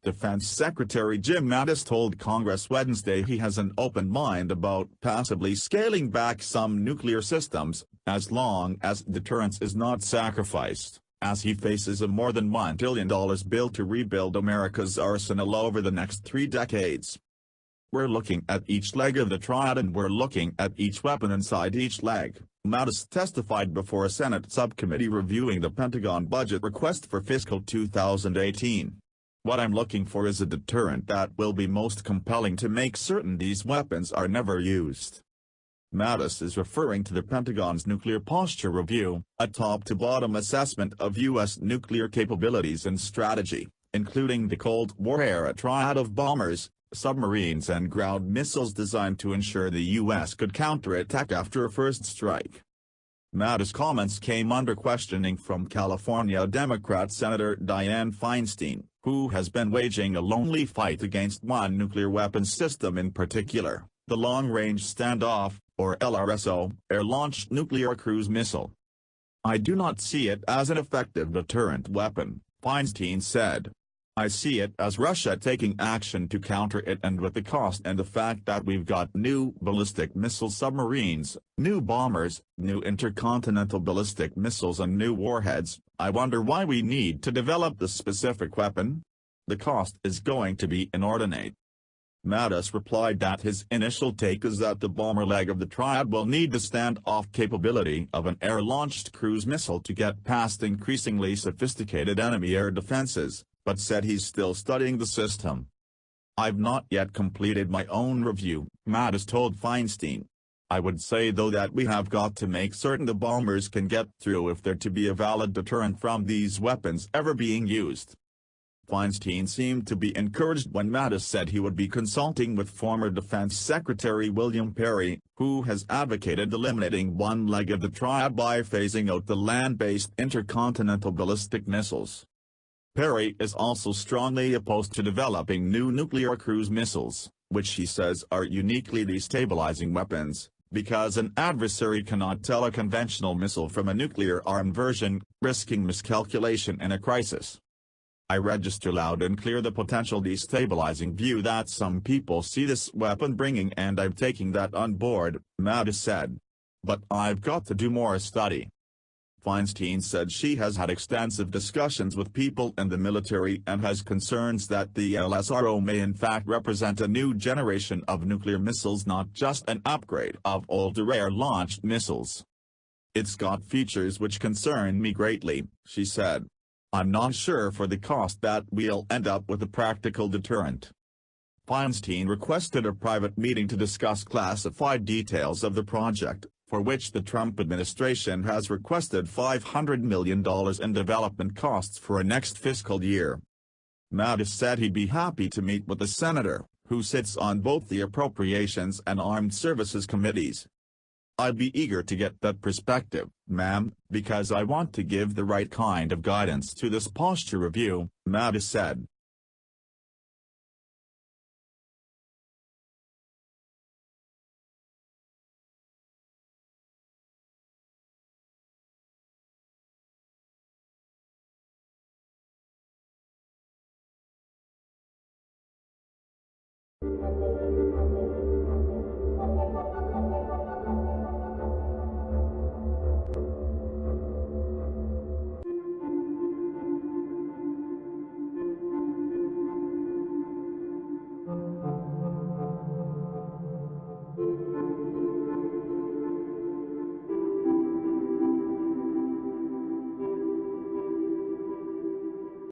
Defense Secretary Jim Mattis told Congress Wednesday he has an open mind about possibly scaling back some nuclear systems, as long as deterrence is not sacrificed, as he faces a more than $1 trillion bill to rebuild America's arsenal over the next 3 decades. "We're looking at each leg of the triad and we're looking at each weapon inside each leg," Mattis testified before a Senate subcommittee reviewing the Pentagon budget request for fiscal 2018. "What I'm looking for is a deterrent that will be most compelling to make certain these weapons are never used." Mattis is referring to the Pentagon's Nuclear Posture Review, a top-to-bottom assessment of U.S. nuclear capabilities and strategy, including the Cold War-era triad of bombers, submarines and ground missiles designed to ensure the U.S. could counterattack after a first strike. Mattis' comments came under questioning from California Democrat Senator Dianne Feinstein, who has been waging a lonely fight against one nuclear weapons system in particular, the Long Range Standoff, or LRSO, Air-Launched Nuclear Cruise Missile. "I do not see it as an effective deterrent weapon," Feinstein said. "I see it as Russia taking action to counter it, and with the cost and the fact that we've got new ballistic missile submarines, new bombers, new intercontinental ballistic missiles and new warheads, I wonder why we need to develop the specific weapon? The cost is going to be inordinate." Mattis replied that his initial take is that the bomber leg of the triad will need the standoff capability of an air-launched cruise missile to get past increasingly sophisticated enemy air defenses, but said he's still studying the system. "I've not yet completed my own review," Mattis told Feinstein. "I would say though that we have got to make certain the bombers can get through if they're to be a valid deterrent from these weapons ever being used." Feinstein seemed to be encouraged when Mattis said he would be consulting with former Defense Secretary William Perry, who has advocated eliminating one leg of the triad by phasing out the land-based intercontinental ballistic missiles. Perry is also strongly opposed to developing new nuclear cruise missiles, which he says are uniquely destabilizing weapons, because an adversary cannot tell a conventional missile from a nuclear-armed version, risking miscalculation in a crisis. "I register loud and clear the potential destabilizing view that some people see this weapon bringing, and I'm taking that on board," Mattis said. "But I've got to do more study." Feinstein said she has had extensive discussions with people in the military and has concerns that the LSRO may in fact represent a new generation of nuclear missiles, not just an upgrade of older air-launched missiles. "It's got features which concern me greatly," she said. "I'm not sure for the cost that we'll end up with a practical deterrent." Feinstein requested a private meeting to discuss classified details of the project, for which the Trump administration has requested $500 million in development costs for next fiscal year. Mattis said he'd be happy to meet with the senator, who sits on both the Appropriations and Armed Services Committees. "I'd be eager to get that perspective, ma'am, because I want to give the right kind of guidance to this posture review," Mattis said.